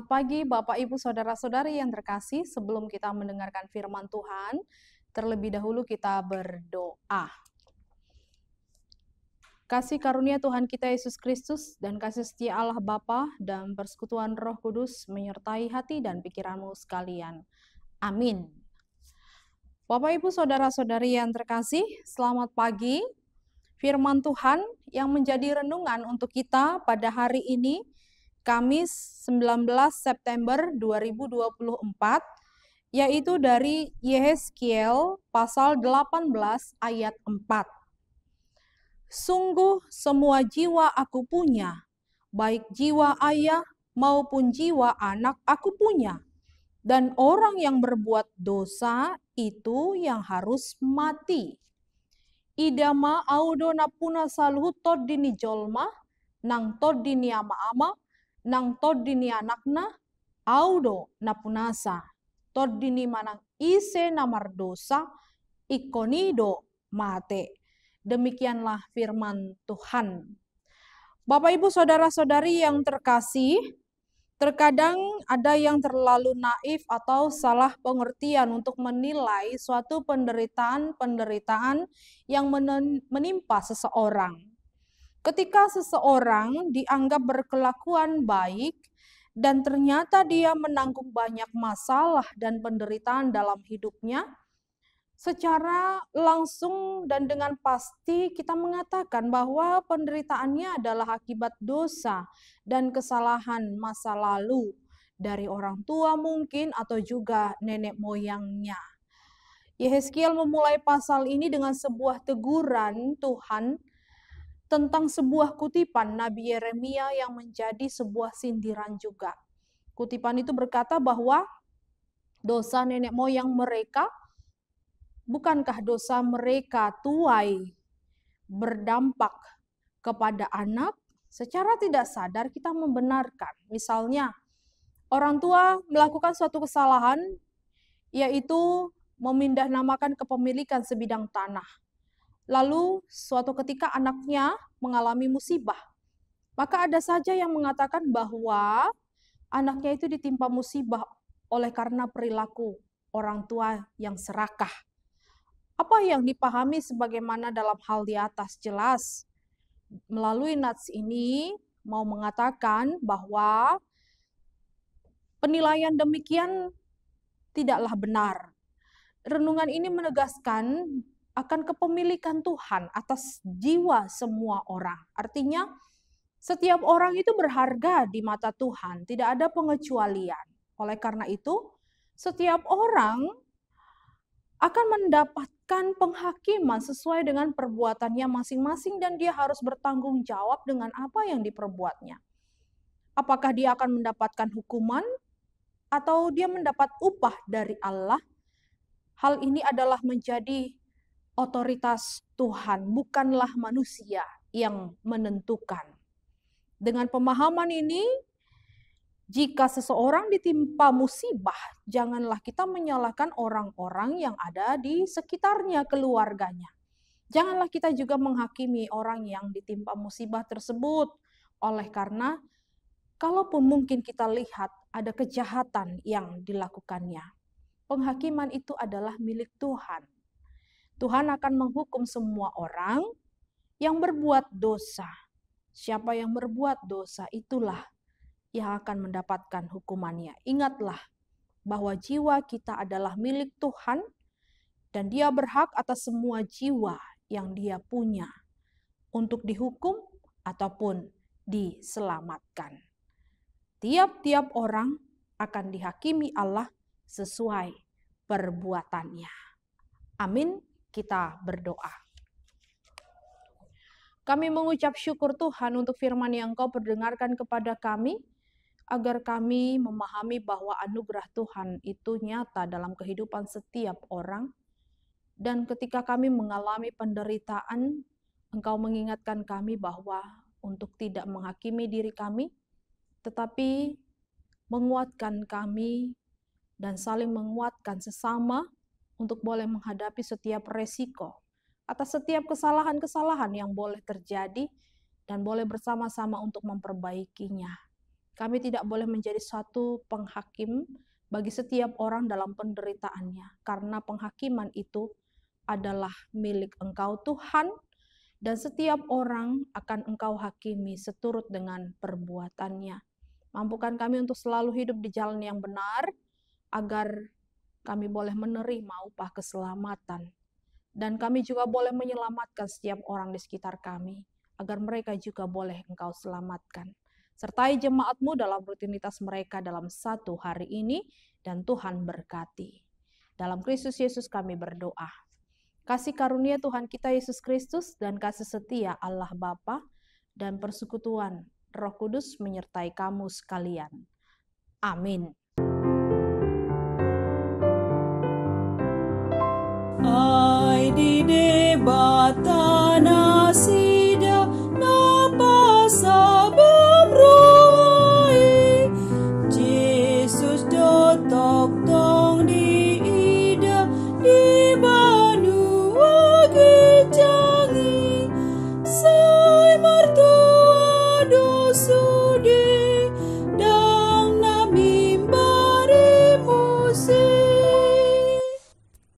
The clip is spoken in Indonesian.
Selamat pagi Bapak Ibu Saudara-saudari yang terkasih. Sebelum kita mendengarkan firman Tuhan, terlebih dahulu kita berdoa. Kasih karunia Tuhan kita Yesus Kristus dan kasih setia Allah Bapa dan persekutuan Roh Kudus menyertai hati dan pikiranmu sekalian. Amin. Bapak Ibu Saudara-saudari yang terkasih, selamat pagi. Firman Tuhan yang menjadi renungan untuk kita pada hari ini, Kamis 19 September 2024, yaitu dari Yehezkiel pasal 18 ayat 4. Sungguh semua jiwa aku punya, baik jiwa ayah maupun jiwa anak aku punya, dan orang yang berbuat dosa itu yang harus mati. Idama audo napuna saluhu todini jolma, nang todini ama-ama, nang todini anakna, audo napunasa, todini manang ise namar dosa, ikonido mate. Demikianlah firman Tuhan. Bapak Ibu Saudara-saudari yang terkasih, terkadang ada yang terlalu naif atau salah pengertian untuk menilai suatu penderitaan yang menimpa seseorang. Ketika seseorang dianggap berkelakuan baik dan ternyata dia menanggung banyak masalah dan penderitaan dalam hidupnya, secara langsung dan dengan pasti kita mengatakan bahwa penderitaannya adalah akibat dosa dan kesalahan masa lalu dari orang tua mungkin atau juga nenek moyangnya. Yehezkiel memulai pasal ini dengan sebuah teguran Tuhan tentang sebuah kutipan Nabi Yeremia yang menjadi sebuah sindiran juga. Kutipan itu berkata bahwa dosa nenek moyang mereka, bukankah dosa mereka tuai berdampak kepada anak? Secara tidak sadar kita membenarkan. Misalnya, orang tua melakukan suatu kesalahan, yaitu memindahkan kepemilikan sebidang tanah. Lalu suatu ketika anaknya mengalami musibah. Maka ada saja yang mengatakan bahwa anaknya itu ditimpa musibah oleh karena perilaku orang tua yang serakah. Apa yang dipahami sebagaimana dalam hal di atas jelas. Melalui nats ini mau mengatakan bahwa penilaian demikian tidaklah benar. Renungan ini menegaskan akan kepemilikan Tuhan atas jiwa semua orang. Artinya, setiap orang itu berharga di mata Tuhan, tidak ada pengecualian. Oleh karena itu, setiap orang akan mendapatkan penghakiman sesuai dengan perbuatannya masing-masing dan dia harus bertanggung jawab dengan apa yang diperbuatnya. Apakah dia akan mendapatkan hukuman atau dia mendapat upah dari Allah? Hal ini adalah menjadi otoritas Tuhan, bukanlah manusia yang menentukan. Dengan pemahaman ini, jika seseorang ditimpa musibah, janganlah kita menyalahkan orang-orang yang ada di sekitarnya, keluarganya. Janganlah kita juga menghakimi orang yang ditimpa musibah tersebut, oleh karena kalaupun mungkin kita lihat ada kejahatan yang dilakukannya, penghakiman itu adalah milik Tuhan. Tuhan akan menghukum semua orang yang berbuat dosa. Siapa yang berbuat dosa itulah yang akan mendapatkan hukumannya. Ingatlah bahwa jiwa kita adalah milik Tuhan dan Dia berhak atas semua jiwa yang Dia punya untuk dihukum ataupun diselamatkan. Tiap-tiap orang akan dihakimi Allah sesuai perbuatannya. Amin. Kita berdoa. Kami mengucap syukur Tuhan untuk firman yang Kau perdengarkan kepada kami, agar kami memahami bahwa anugerah Tuhan itu nyata dalam kehidupan setiap orang. Dan ketika kami mengalami penderitaan, Engkau mengingatkan kami bahwa untuk tidak menghakimi diri kami, tetapi menguatkan kami dan saling menguatkan sesama untuk boleh menghadapi setiap resiko atas setiap kesalahan-kesalahan yang boleh terjadi dan boleh bersama-sama untuk memperbaikinya. Kami tidak boleh menjadi satu penghakim bagi setiap orang dalam penderitaannya, karena penghakiman itu adalah milik Engkau Tuhan, dan setiap orang akan Engkau hakimi seturut dengan perbuatannya. Mampukan kami untuk selalu hidup di jalan yang benar, agar kami boleh menerima upah keselamatan. Dan kami juga boleh menyelamatkan setiap orang di sekitar kami, agar mereka juga boleh Engkau selamatkan. Sertai jemaat-Mu dalam rutinitas mereka dalam satu hari ini, dan Tuhan berkati. Dalam Kristus Yesus kami berdoa. Kasih karunia Tuhan kita Yesus Kristus dan kasih setia Allah Bapa dan persekutuan Roh Kudus menyertai kamu sekalian. Amin. Ai di debata